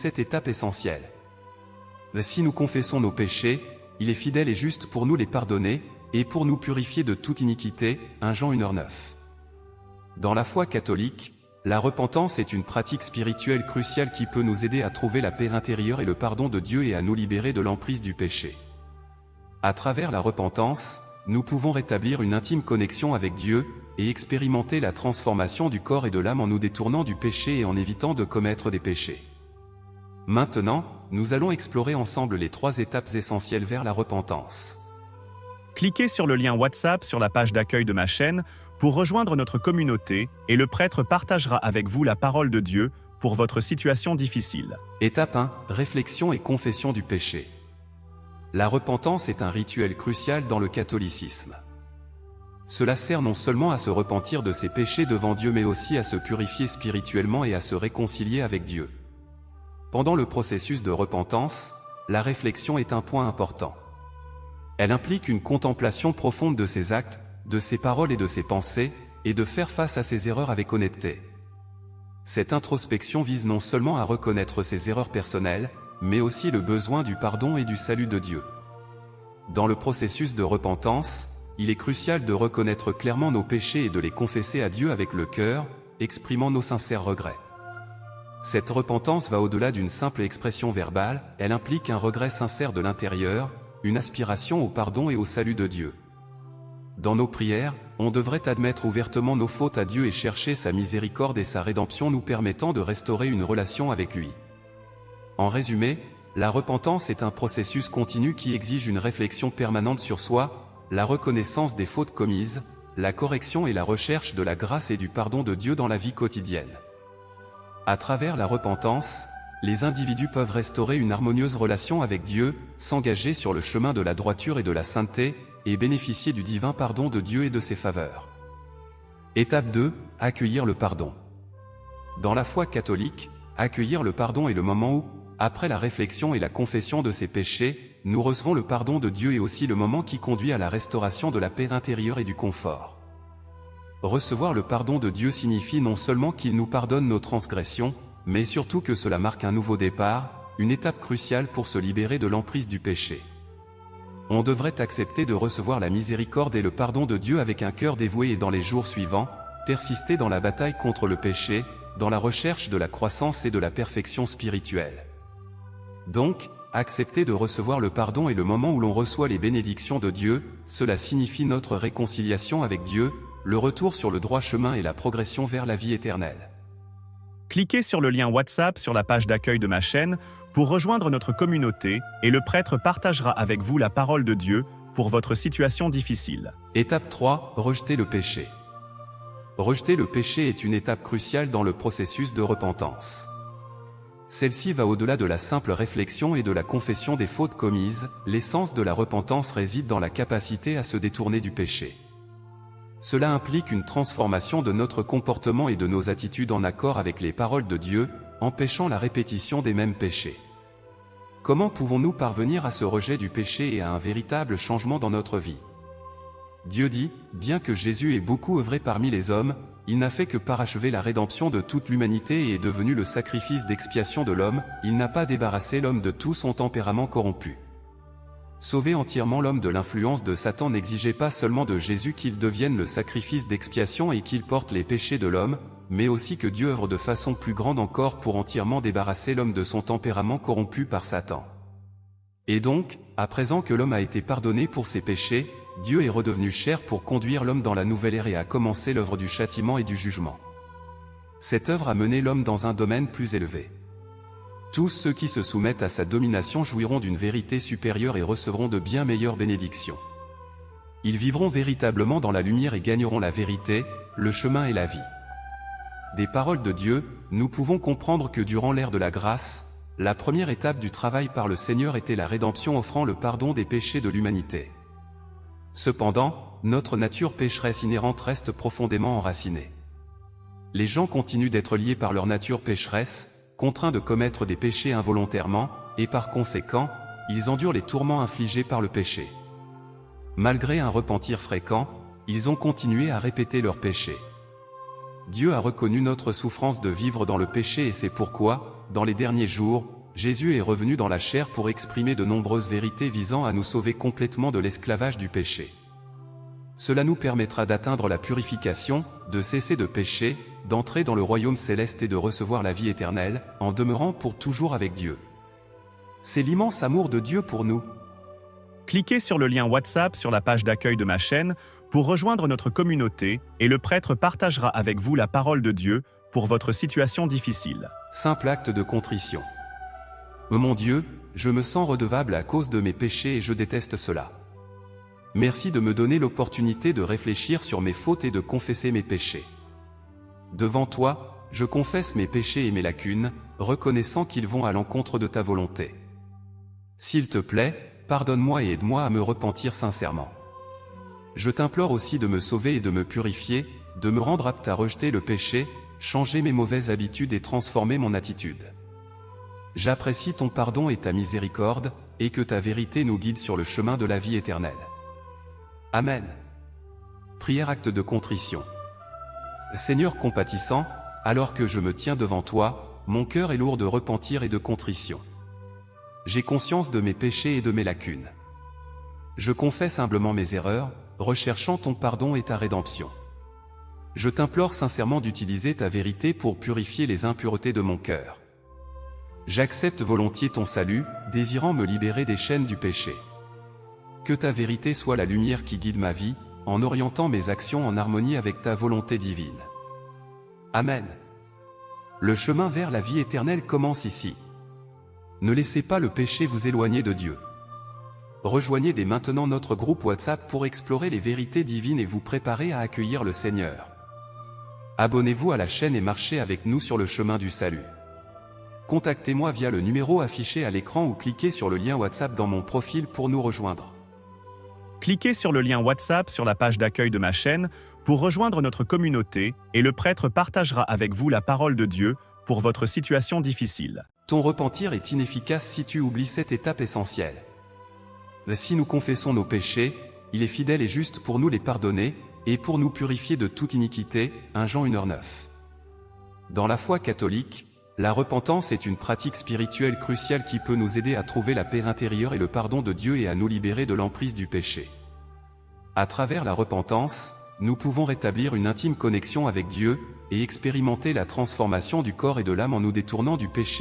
cette étape essentielle. Si nous confessons nos péchés, il est fidèle et juste pour nous les pardonner, et pour nous purifier de toute iniquité, 1 Jean 1h9. Dans la foi catholique, la repentance est une pratique spirituelle cruciale qui peut nous aider à trouver la paix intérieure et le pardon de Dieu et à nous libérer de l'emprise du péché. À travers la repentance, nous pouvons rétablir une intime connexion avec Dieu, et expérimenter la transformation du corps et de l'âme en nous détournant du péché et en évitant de commettre des péchés. Maintenant, nous allons explorer ensemble les 3 étapes essentielles vers la repentance. Cliquez sur le lien WhatsApp sur la page d'accueil de ma chaîne pour rejoindre notre communauté et le prêtre partagera avec vous la parole de Dieu pour votre situation difficile. Étape 1. Réflexion et confession du péché. La repentance est un rituel crucial dans le catholicisme. Cela sert non seulement à se repentir de ses péchés devant Dieu mais aussi à se purifier spirituellement et à se réconcilier avec Dieu. Pendant le processus de repentance, la réflexion est un point important. Elle implique une contemplation profonde de ses actes, de ses paroles et de ses pensées, et de faire face à ses erreurs avec honnêteté. Cette introspection vise non seulement à reconnaître ses erreurs personnelles, mais aussi le besoin du pardon et du salut de Dieu. Dans le processus de repentance, il est crucial de reconnaître clairement nos péchés et de les confesser à Dieu avec le cœur, exprimant nos sincères regrets. Cette repentance va au-delà d'une simple expression verbale, elle implique un regret sincère de l'intérieur, une aspiration au pardon et au salut de Dieu. Dans nos prières, on devrait admettre ouvertement nos fautes à Dieu et chercher sa miséricorde et sa rédemption nous permettant de restaurer une relation avec lui. En résumé, la repentance est un processus continu qui exige une réflexion permanente sur soi, la reconnaissance des fautes commises, la correction et la recherche de la grâce et du pardon de Dieu dans la vie quotidienne. À travers la repentance, les individus peuvent restaurer une harmonieuse relation avec Dieu, s'engager sur le chemin de la droiture et de la sainteté, et bénéficier du divin pardon de Dieu et de ses faveurs. Étape 2. Accueillir le pardon. Dans la foi catholique, accueillir le pardon est le moment où, après la réflexion et la confession de ses péchés, nous recevons le pardon de Dieu et aussi le moment qui conduit à la restauration de la paix intérieure et du confort. Recevoir le pardon de Dieu signifie non seulement qu'il nous pardonne nos transgressions, mais surtout que cela marque un nouveau départ, une étape cruciale pour se libérer de l'emprise du péché. On devrait accepter de recevoir la miséricorde et le pardon de Dieu avec un cœur dévoué et dans les jours suivants, persister dans la bataille contre le péché, dans la recherche de la croissance et de la perfection spirituelle. Donc, accepter de recevoir le pardon est le moment où l'on reçoit les bénédictions de Dieu, cela signifie notre réconciliation avec Dieu, le retour sur le droit chemin et la progression vers la vie éternelle. Cliquez sur le lien WhatsApp sur la page d'accueil de ma chaîne pour rejoindre notre communauté et le prêtre partagera avec vous la parole de Dieu pour votre situation difficile. Étape 3. Rejeter le péché. Rejeter le péché est une étape cruciale dans le processus de repentance. Celle-ci va au-delà de la simple réflexion et de la confession des fautes commises, l'essence de la repentance réside dans la capacité à se détourner du péché. Cela implique une transformation de notre comportement et de nos attitudes en accord avec les paroles de Dieu, empêchant la répétition des mêmes péchés. Comment pouvons-nous parvenir à ce rejet du péché et à un véritable changement dans notre vie? Dieu dit, bien que Jésus ait beaucoup œuvré parmi les hommes, il n'a fait que parachever la rédemption de toute l'humanité et est devenu le sacrifice d'expiation de l'homme, il n'a pas débarrassé l'homme de tout son tempérament corrompu. Sauver entièrement l'homme de l'influence de Satan n'exigeait pas seulement de Jésus qu'il devienne le sacrifice d'expiation et qu'il porte les péchés de l'homme, mais aussi que Dieu œuvre de façon plus grande encore pour entièrement débarrasser l'homme de son tempérament corrompu par Satan. Et donc, à présent que l'homme a été pardonné pour ses péchés, Dieu est redevenu chair pour conduire l'homme dans la nouvelle ère et a commencé l'œuvre du châtiment et du jugement. Cette œuvre a mené l'homme dans un domaine plus élevé. Tous ceux qui se soumettent à sa domination jouiront d'une vérité supérieure et recevront de bien meilleures bénédictions. Ils vivront véritablement dans la lumière et gagneront la vérité, le chemin et la vie. Des paroles de Dieu, nous pouvons comprendre que durant l'ère de la grâce, la première étape du travail par le Seigneur était la rédemption offrant le pardon des péchés de l'humanité. Cependant, notre nature pécheresse inhérente reste profondément enracinée. Les gens continuent d'être liés par leur nature pécheresse, contraints de commettre des péchés involontairement, et par conséquent, ils endurent les tourments infligés par le péché. Malgré un repentir fréquent, ils ont continué à répéter leurs péchés. Dieu a reconnu notre souffrance de vivre dans le péché et c'est pourquoi, dans les derniers jours, Jésus est revenu dans la chair pour exprimer de nombreuses vérités visant à nous sauver complètement de l'esclavage du péché. Cela nous permettra d'atteindre la purification, de cesser de pécher, d'entrer dans le royaume céleste et de recevoir la vie éternelle, en demeurant pour toujours avec Dieu. C'est l'immense amour de Dieu pour nous. Cliquez sur le lien WhatsApp sur la page d'accueil de ma chaîne pour rejoindre notre communauté et le prêtre partagera avec vous la parole de Dieu pour votre situation difficile. Simple acte de contrition. Mon Dieu, je me sens redevable à cause de mes péchés et je déteste cela. Merci de me donner l'opportunité de réfléchir sur mes fautes et de confesser mes péchés. Devant toi, je confesse mes péchés et mes lacunes, reconnaissant qu'ils vont à l'encontre de ta volonté. S'il te plaît, pardonne-moi et aide-moi à me repentir sincèrement. Je t'implore aussi de me sauver et de me purifier, de me rendre apte à rejeter le péché, changer mes mauvaises habitudes et transformer mon attitude. J'apprécie ton pardon et ta miséricorde, et que ta vérité nous guide sur le chemin de la vie éternelle. Amen. Prière acte de contrition. Seigneur compatissant, alors que je me tiens devant toi, mon cœur est lourd de repentir et de contrition. J'ai conscience de mes péchés et de mes lacunes. Je confesse humblement mes erreurs, recherchant ton pardon et ta rédemption. Je t'implore sincèrement d'utiliser ta vérité pour purifier les impuretés de mon cœur. J'accepte volontiers ton salut, désirant me libérer des chaînes du péché. Que ta vérité soit la lumière qui guide ma vie, en orientant mes actions en harmonie avec ta volonté divine. Amen. Le chemin vers la vie éternelle commence ici. Ne laissez pas le péché vous éloigner de Dieu. Rejoignez dès maintenant notre groupe WhatsApp pour explorer les vérités divines et vous préparer à accueillir le Seigneur. Abonnez-vous à la chaîne et marchez avec nous sur le chemin du salut. Contactez-moi via le numéro affiché à l'écran ou cliquez sur le lien WhatsApp dans mon profil pour nous rejoindre. Cliquez sur le lien WhatsApp sur la page d'accueil de ma chaîne pour rejoindre notre communauté et le prêtre partagera avec vous la parole de Dieu pour votre situation difficile. Ton repentir est inefficace si tu oublies cette étape essentielle. Si nous confessons nos péchés, il est fidèle et juste pour nous les pardonner, et pour nous purifier de toute iniquité, 1 Jean 1h9. Dans la foi catholique, la repentance est une pratique spirituelle cruciale qui peut nous aider à trouver la paix intérieure et le pardon de Dieu et à nous libérer de l'emprise du péché. À travers la repentance, nous pouvons rétablir une intime connexion avec Dieu, et expérimenter la transformation du corps et de l'âme en nous détournant du péché